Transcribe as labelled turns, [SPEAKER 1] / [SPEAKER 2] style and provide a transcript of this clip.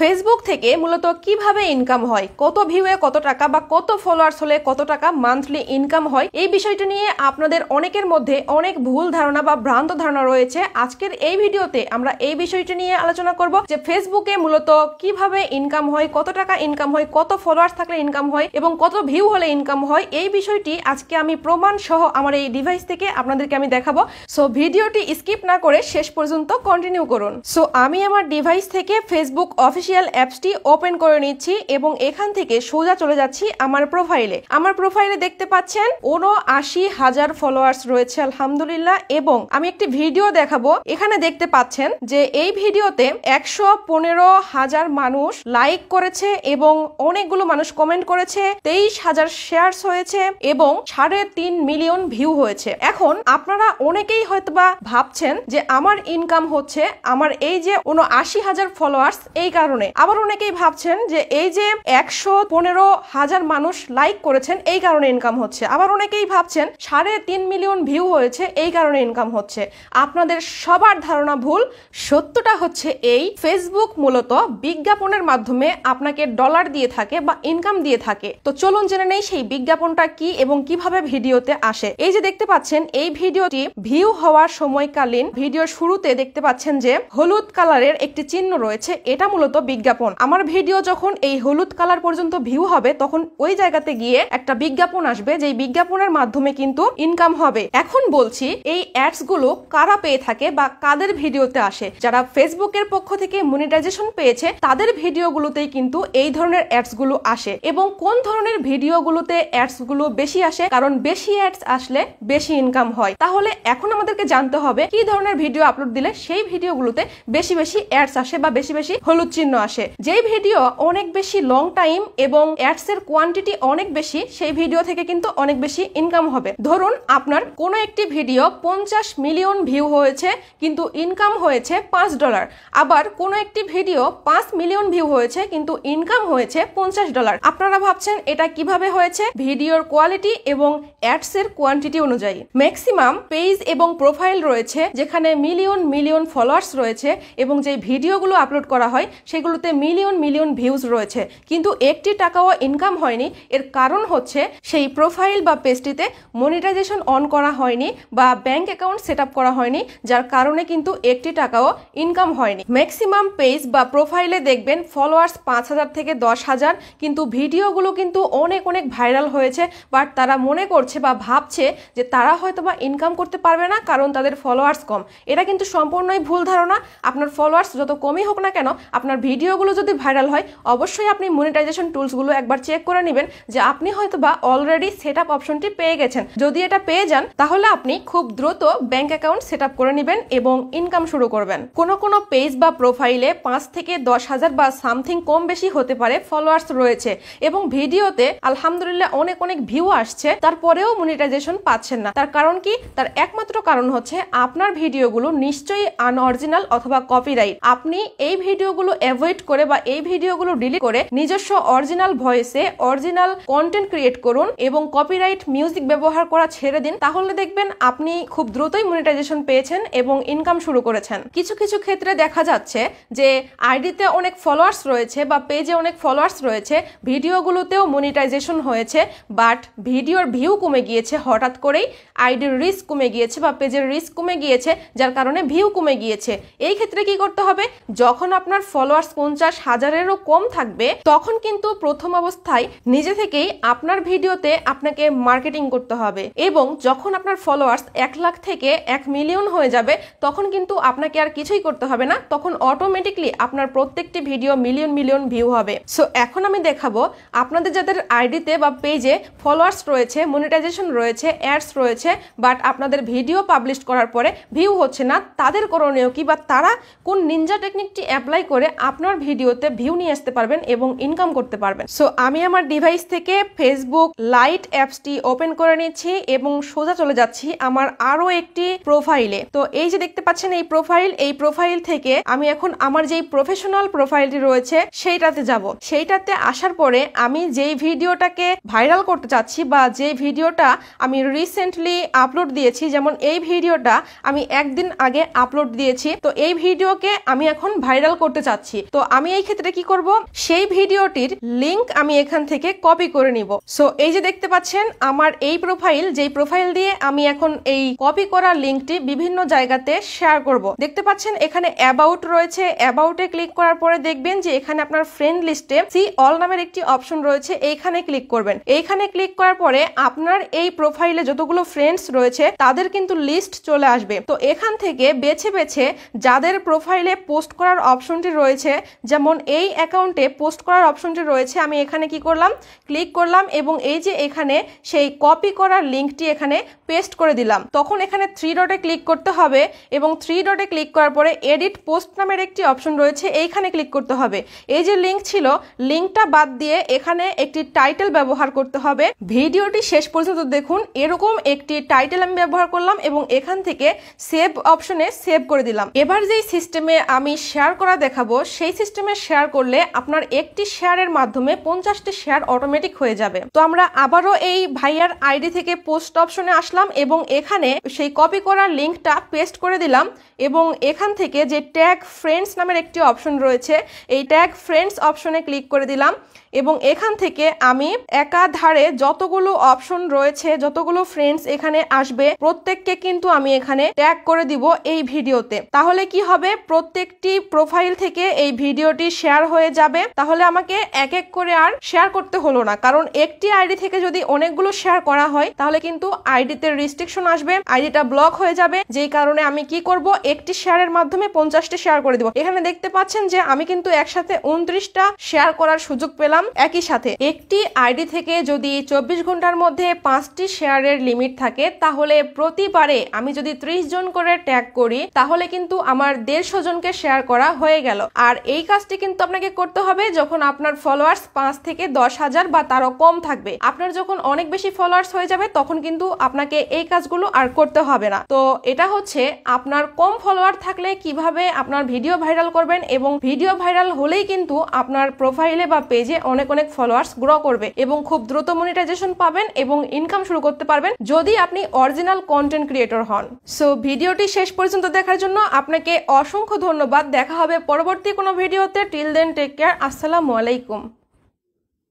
[SPEAKER 1] Facebook থেকে মূলত কিভাবে ইনকাম হয়, কত ভিউয়ে কত টাকা বা কত ফলোয়ার্স হলে কত টাকা মান্থলি ইনকাম হয়, এই বিষয়টা নিয়ে আপনাদের অনেকের মধ্যে অনেক ভুল ধারণা বা ভ্রান্ত ধারণা রয়েছে। আজকের এই ভিডিওতে আমরা এই বিষয়টা নিয়ে আলোচনা করব যে ফেসবুকে মূলত কিভাবে ইনকাম হয়, কত টাকা ইনকাম হয়, কত ফলোয়ার্স থাকলে ইনকাম হয় এবং কত ভিউ হলে ইনকাম হয়। এই বিষয়টি আজকে আমি প্রমাণ সহ আমার এই ডিভাইস থেকে আপনাদেরকে আমি দেখাবো। সো ভিডিওটি স্কিপ না করে শেষ পর্যন্ত কন্টিনিউ করুন। সো আমি আমার ডিভাইস থেকে ফেসবুক অফিসিয়াল অ্যাপসটি ওপেন করে নিচ্ছি এবং এখান থেকে সোজা চলে যাচ্ছি আমার প্রোফাইলে। আমার প্রোফাইলে দেখতে পাচ্ছেন ৭৯,০০০ ফলোয়ার্স রয়েছে আলহামদুলিল্লাহ। এবং আমি একটি ভিডিও দেখাবো। এখানে দেখতে পাচ্ছেন যে এই ভিডিওতে ১১৫,০০০ মানুষ লাইক করেছে এবং অনেকগুলো মানুষ কমেন্ট করেছে, ২৩,০০০ শেয়ারস হয়েছে এবং ৩.৫ মিলিয়ন ভিউ হয়েছে। এখন আপনারা অনেকেই হয়তোবা ভাবছেন যে আমার ইনকাম হচ্ছে আমার এই যে ৭৯,০০০ ফলোয়ার্স এই কারণে। আবার অনেকেই ভাবছেন যে এই যে ১১৫,০০০ মানুষ লাইক করেছেন এই কারণে ইনকাম হচ্ছে। আবার অনেকেই ভাবছেন ৩.৫ মিলিয়ন ভিউ হয়েছে এই কারণে ইনকাম হচ্ছে। আপনাদের সবার ধারণা ভুল। সত্যটা হচ্ছে এই, ফেসবুক মূলত বিজ্ঞাপনের মাধ্যমে আপনাকে ডলার দিয়ে থাকে বা ইনকাম দিয়ে থাকে। তো চলুন জেনে নেই সেই বিজ্ঞাপনটা কি এবং কিভাবে ভিডিওতে আসে। এই যে দেখতে পাচ্ছেন এই ভিডিওটি ভিউ হওয়ার সময়কালীন ভিডিওর শুরুতে দেখতে পাচ্ছেন যে হলুদ কালারের একটি চিহ্ন রয়েছে, এটা মূলত বিজ্ঞাপন। আমার ভিডিও যখন এই হলুদ কালার পর্যন্ত ভিউ হবে তখন ওই জায়গাতে গিয়ে একটা বিজ্ঞাপন আসবে, যে বিজ্ঞাপনের মাধ্যমে কিন্তু ইনকাম হবে। এখন বলছি এই অ্যাডস গুলো কারা পেয়ে থাকে বা কাদের ভিডিওতে আসে। যারা ফেসবুকের পক্ষ থেকে মনিটাইজেশন পেয়েছে তাদের ভিডিওগুলোতেই কিন্তু এই ধরনের অ্যাডস গুলো আসে। এবং কোন ধরনের ভিডিওগুলোতে অ্যাডস গুলো বেশি আসে, কারণ বেশি অ্যাডস আসলে বেশি ইনকাম হয়। তাহলে এখন আমাদেরকে জানতে হবে কি ধরনের ভিডিও আপলোড দিলে সেই ভিডিওগুলোতে বেশি বেশি অ্যাডস আসে বা বেশি বেশি হলুদ চিহ্ন আসে। যেই ভিডিও অনেক বেশি লং টাইম এবং অ্যাডস এর কোয়ান্টিটি অনেক বেশি, সেই ভিডিও থেকে কিন্তু অনেক বেশি ইনকাম হবে। ধরুন আপনার কোনো একটি ভিডিও ৫০ মিলিয়ন ভিউ হয়েছে কিন্তু ইনকাম হয়েছে $৫। আবার কোনো একটি ভিডিও ৫ মিলিয়ন ভিউ হয়েছে কিন্তু ইনকাম হয়েছে $50। আপনারা ভাবছেন এটা কিভাবে হয়েছে? ভিডিওর কোয়ালিটি এবং অ্যাডস এর কোয়ান্টিটি অনুযায়ী। ম্যাক্সিমাম পেজ এবং প্রোফাইল রয়েছে যেখানে মিলিয়ন মিলিয়ন ফলোয়ার্স রয়েছে এবং যে ভিডিওগুলো আপলোড করা হয় সেগুলোতে মিলিয়ন মিলিয়ন ভিউজ রয়েছে কিন্তু একটি টাকাও ইনকাম হয়নি। এর কারণ হচ্ছে সেই প্রোফাইল বা পেজটিতে মনিটাইজেশন অন করা হয়নি বা ব্যাংক অ্যাকাউন্ট সেট আপ করা হয়নি, যার কারণে কিন্তু একটি টাকাও ইনকাম হয়নি। ম্যাক্সিমাম পেজ বা প্রোফাইলে দেখবেন ফলোয়ার্স ৫,০০০ থেকে ১০,০০০ কিন্তু ভিডিওগুলো কিন্তু অনেক অনেক ভাইরাল হয়েছে। বাট তারা মনে করছে বা ভাবছে যে তারা হয়তো বা ইনকাম করতে পারবে না কারণ তাদের ফলোয়ার্স কম। এটা কিন্তু সম্পূর্ণই ভুল ধারণা। আপনার ফলোয়ার্স যত কমই হোক না কেন, আপনার ভিডিওগুলো যদি ভাইরাল হয় অবশ্যই আপনি মনিটাইজেশন টুলসগুলো একবার চেক করে নেবেন যে আপনি হয়তো বা অলরেডি সেট আপ অপশনটি পেয়ে গেছেন। যদি এটা পেয়ে যান তাহলে আপনি খুব দ্রুত ব্যাংক অ্যাকাউন্ট সেট আপ করে নেবেন এবং ইনকাম শুরু করবেন। কোনো পেজ বা প্রোফাইলে ৫ থেকে ১০,০০০ বা সামথিং কম বেশি হতে পারে ফলোয়ার্স রয়েছে এবং ভিডিওতে আলহামদুলিল্লাহ অনেক অনেক ভিউ আসছে, তারপরেও মনিটাইজেশন পাচ্ছেন না। তার কারণ কি? তার একমাত্র কারণ হচ্ছে আপনার ভিডিওগুলো নিশ্চয়ই আনঅরিজিনাল অথবা কপিরাইট। আপনি এই ভিডিওগুলো অ্যাভয়েড করে বা এই ভিডিওগুলো ডিলিট করে নিজস্ব অরিজিনাল ভয়েসে অরিজিনাল কন্টেন্ট ক্রিয়েট করুন এবং কপিরাইট মিউজিক ব্যবহার করা ছেড়ে দিন। তাহলে দেখবেন আপনি খুব দ্রুতই মনিটাইজেশন পেয়েছেন এবং ইনকাম শুরু করেছেন। কিছু কিছু ক্ষেত্রে দেখা যাচ্ছে যে আইডিতে অনেক ফলোয়ার্স রয়েছে বা পেজে অনেক ফলোয়ার্স রয়েছে, ভিডিওগুলোতেও মনিটাইজেশন হয়েছে বাট ভিডিওর ভিউ কমে গিয়েছে, হঠাৎ করেই আইডির রিস্ক কমে গিয়েছে বা পেজের রিস্ক কমে গিয়েছে, যার কারণে ভিউ কমে গিয়েছে। এই ক্ষেত্রে কি করতে হবে? যখন আপনার ফলোয়ার্স ৫০,০০০-এরও কম থাকবে তখন কিন্তু প্রথম অবস্থায় নিজে থেকেই আপনার ভিডিওতে আপনাকে মার্কেটিং করতে হবে এবং যখন আপনার ফলোয়ার্স ১,০০,০০০ থেকে ১ মিলিয়ন হয়ে যাবে তখন কিন্তু আপনাকে আর কিছুই করতে হবে না, তখন অটোমেটিকলি আপনার প্রত্যেকটি ভিডিও মিলিয়ন মিলিয়ন ভিউ হবে। সো এখন আমি দেখাবো আপনাদের যাদের আইডিতে বা পেজে ফলোয়ার্স রয়েছে, মনিটাইজেশন রয়েছে, অ্যাডস রয়েছে বাট আপনাদের ভিডিও পাবলিশ করার পরে ভিউ হচ্ছে না, তাদের করণীয় কি বা তারা কোন নিনজা টেকনিকটি অ্যাপ্লাই করে আপনার ভিডিওতে ভিউ নিয়ে আসতে পারবেন এবং ইনকাম করতে পারবেন। সো আমি আমার ডিভাইস থেকে ফেসবুক লাইট অ্যাপসটি ওপেন করে নিচ্ছি এবং সোজা চলে যাচ্ছি আমার আরো একটি প্রোফাইলে। তো এই যে দেখতে পাচ্ছেন এই প্রোফাইল থেকে আমি এখন আমার যেই প্রফেশনাল প্রোফাইলটি রয়েছে সেইটাতে যাব। সেইটাতে আসার পরে আমি যেই ভিডিওটাকে ভাইরাল করতে চাচ্ছি বা যে ভিডিওটা আমি রিসেন্টলি আপলোড দিয়েছি, যেমন এই ভিডিওটা আমি একদিন আগে আপলোড দিয়েছি, তো এই ভিডিওকে আমি এখন ভাইরাল করতে চাচ্ছি। তো আমি এই ক্ষেত্রে কি করব, সেই ভিডিওটির লিংক আমি এখান থেকে কপি করে নিব। সো এই যে দেখতে পাচ্ছেন আমার এই প্রোফাইল, যেই প্রোফাইল দিয়ে আমি এখন এই কপি করা লিংকটি বিভিন্ন জায়গাতে শেয়ার করব। দেখতে পাচ্ছেন এখানে অ্যাবাউট রয়েছে, অ্যাবাউটে ক্লিক করার পরে দেখবেন যে এখানে আপনার ফ্রেন্ড লিস্টে সি অল নামের একটি অপশন রয়েছে, এইখানে ক্লিক করবেন। এইখানে ক্লিক করার পরে আপনার এই প্রোফাইলে যতগুলো ফ্রেন্ডস রয়েছে তাদের কিন্তু লিস্ট চলে আসবে। তো এখান থেকে বেছে বেছে যাদের প্রোফাইলে পোস্ট করার অপশনটি রয়েছে, যেমন এই অ্যাকাউন্টে পোস্ট করার অপশনটি রয়েছে, আমি এখানে কি করলাম, ক্লিক করলাম এবং এই যে এখানে সেই কপি করার লিঙ্কটি এখানে পেস্ট করে দিলাম। তখন এখানে 3 ডটে ক্লিক করতে হবে এবং 3 ডটে ক্লিক করার পরে এডিট পোস্ট নামের একটি অপশন রয়েছে, এইখানে ক্লিক করতে হবে। এই যে লিঙ্ক ছিল, লিঙ্কটা বাদ দিয়ে এখানে একটি টাইটেল ব্যবহার করতে হবে। ভিডিওটি শেষ পর্যন্ত দেখুন, এরকম একটি টাইটেল আমি ব্যবহার করলাম এবং এখান থেকে সেভ অপশনে সেভ করে দিলাম। এবার যেই সিস্টেমে আমি শেয়ার করা দেখাবো, সেই সিস্টেমে শেয়ার করলে আপনার একটি শেয়ারের মাধ্যমে 50টি শেয়ার অটোমেটিক হয়ে যাবে। তো আমরা আবারও এই ভাইয়ার আইডি থেকে পোস্ট অপশনে আসলাম এবং এখানে সেই কপি করার লিঙ্কটা পেস্ট করে দিলাম এবং এখান থেকে যে ট্যাগ ফ্রেন্ডস নামের একটি অপশন রয়েছে, এই ট্যাগ ফ্রেন্ডস অপশনে ক্লিক করে দিলাম এবং এখান থেকে আমি একাধারে যতগুলো অপশন রয়েছে, যতগুলো ফ্রেন্ডস এখানে আসবে প্রত্যেককে কিন্তু আমি এখানে ট্যাগ করে দিব এই ভিডিওতে। তাহলে কি হবে, প্রত্যেকটি প্রোফাইল থেকে এই ভিডিওটি শেয়ার হয়ে যাবে। তাহলে আমাকে এক এক করে আর শেয়ার করতে হলো না, কারণ একটি আইডি থেকে যদি অনেকগুলো শেয়ার করা হয় তাহলে কিন্তু আইডিতে রেস্ট্রিকশন আসবে, আইডিটা ব্লক হয়ে যাবে। যেই কারণে আমি কি করব, একটি শেয়ারের মাধ্যমে 50টি শেয়ার করে দিব। এখানে দেখতে পাচ্ছেন যে আমি কিন্তু একসাথে 29টা শেয়ার করার সুযোগ পেলাম। একই সাথে একটি আইডি থেকে যদি 24 ঘন্টার মধ্যে 5টি শেয়ারের লিমিট থাকে, তাহলে প্রতিবারে আমি যদি 30 জন করে ট্যাগ করি তাহলে কিন্তু আমার 150 জনকে শেয়ার করা হয়ে গেল। আর এই কাজটি কিন্তু আপনাকে করতে হবে যখন আপনার ফলোয়ার্স 5 থেকে 10,000 বা তারও কম থাকবে। আপনার যখন অনেক বেশি ফলোয়ার্স হয়ে যাবে তখন কিন্তু আপনাকে এই কাজগুলো আর করতে হবে না। তো এটা হচ্ছে আপনার কম ফলোয়ার থাকলে কিভাবে আপনার ভিডিও ভাইরাল করবেন, এবং ভিডিও ভাইরাল হলেই কিন্তু আপনার প্রোফাইলে বা পেজে অনেক ফলোয়ার্স গ্রো করবে এবং খুব দ্রুত মনিটাইজেশন পাবেন এবং ইনকাম শুরু করতে পারবেন যদি আপনি অরিজিনাল কন্টেন্ট ক্রিয়েটর হন। সো ভিডিওটি শেষ পর্যন্ত দেখার জন্য আপনাকে অসংখ্য ধন্যবাদ। দেখা হবে পরবর্তী কোনো ভিডিওতে। Till then take care. আসসালামু আলাইকুম।